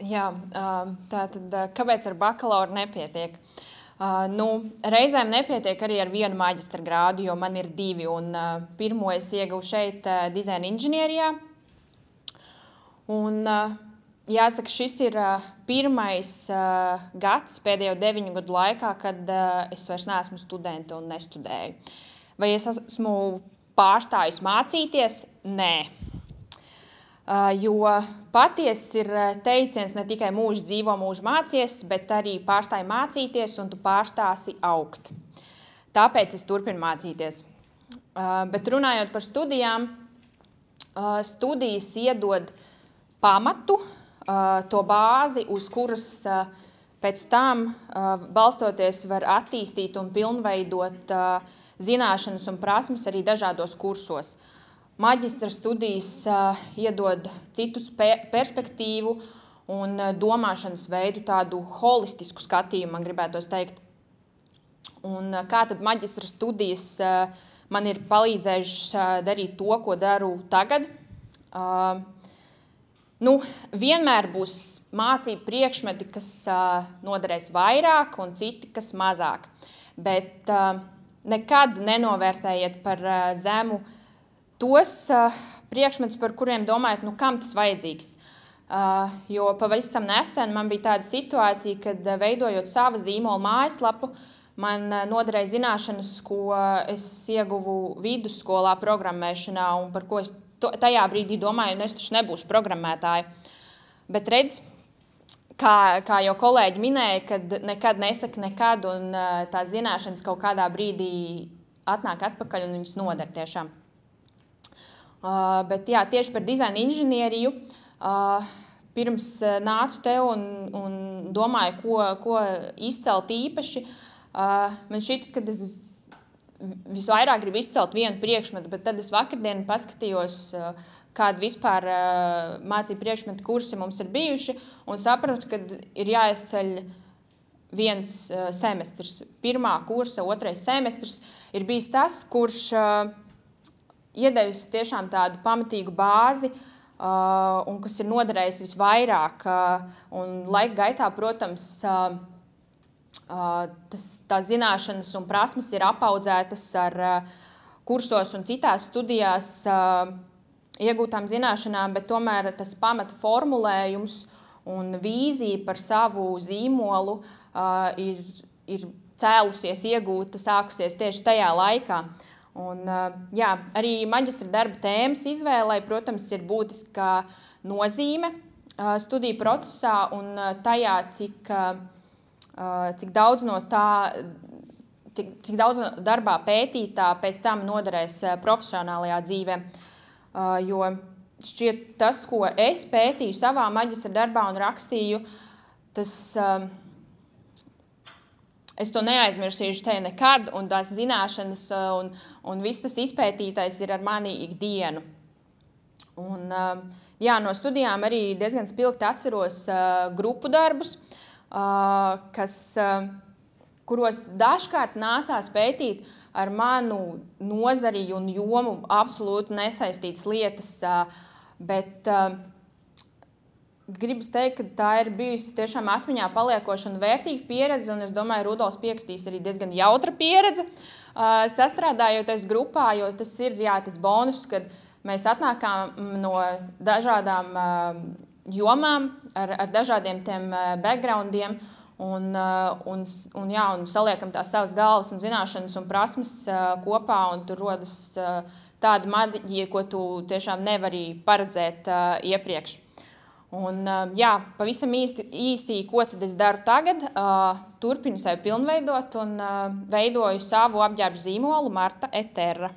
Jā, tātad kāpēc ar bakalauru nepietiek? Reizēm nepietiek arī ar vienu maģistra grādu, jo man ir divi, un pirmo es ieguvu šeit dizaina inženierijā. Un jāsaka, šis ir pirmais gads pēdējo 9 gadu laikā, kad es vairs neesmu studente un nestudēju. Vai es esmu pārstājusi mācīties? Nē. Jo patiesi ir teiciens ne tikai mūžu dzīvo, mūžu mācies, bet arī pārstāj mācīties un tu pārstāsi augt. Tāpēc es turpinu mācīties. Bet runājot par studijām, studijas iedod pamatu, to bāzi, uz kuras pēc tam balstoties var attīstīt un pilnveidot zināšanas un prasmes arī dažādos kursos. Maģistra studijas iedod citus perspektīvu un domāšanas veidu, tādu holistisku skatījumu, man gribētos teikt. Un kā tad maģistra studijas man ir palīdzējušas darīt to, ko daru tagad? Vienmēr būs mācību priekšmeti, kas noderēs vairāk un citi, kas mazāk. Bet nekad nenovērtējiet par zemu tos priekšmetus, par kuriem domājat, kam tas vajadzīgs. Jo pavisam nesen man bija tāda situācija, kad veidojot savu zīmolu mājaslapu, man noderēja zināšanas, ko es ieguvu vidusskolā programmēšanā un par ko es tajā brīdī domāju, es taču nebūšu programmētāja. Bet redz, kā jau kolēģi minēja, kad nekad nesaka nekad un tās zināšanas kaut kādā brīdī atnāk atpakaļ un viņas noder tiešām. Bet jā, tieši par dizaina inženieriju pirms nācu te un domāju, ko izcelt īpaši. Man šķiet, ka es visvairāk gribu izcelt vienu priekšmetu, bet tad es vakardien paskatījos, kādi vispār mācību priekšmetu kursi mums ir bijuši, un sapratu, ka ir jāizceļ viens semestrs. Pirmā kursa, otrais semestrs ir bijis tas, kurš iedevis tiešām tādu pamatīgu bāzi, un kas ir noderējis visvairāk. Un laika gaitā, protams, tās zināšanas un prasmes ir apaudzētas ar kursos un citās studijās iegūtām zināšanām, bet tomēr tas pamata formulējums un vīzija par savu zīmolu ir cēlusies, iegūta, sākusies tieši tajā laikā. Un, jā, arī maģistra darba tēmas izvēlei, protams, ir būtiska nozīme studiju procesā un tajā, cik daudz no darbā pētītā pēc tam noderēs profesionālajā dzīvē. Jo šķiet tas, ko es pētīju savā maģistra darbā un rakstīju, tas es to neaizmirsīšu te nekad, un tās zināšanas un viss tas izpētītais ir ar mani ikdienu. Un, jā, no studijām arī diezgan spilgti atceros grupu darbus, kuros dažkārt nācās pētīt ar manu nozari un jomu absolūti nesaistītas lietas, bet gribu teikt, ka tā ir bijusi tiešām atmiņā paliekoša un vērtīga pieredze, un es domāju, Rudolfs piekritīs arī diezgan jautra pieredze sastrādājoties grupā, jo tas ir tas bonus, kad mēs atnākām no dažādām jomām, ar dažādiem tiem backgroundiem, un saliekam tās savas galvas un zināšanas un prasmes kopā, un tur rodas tāda maģija, ko tu tiešām nevari paredzēt iepriekš. Un, jā, pavisam īsi, ko tad es daru tagad, turpinu sevi pilnveidot un veidoju savu apģērbu zīmolu Marta Eterra.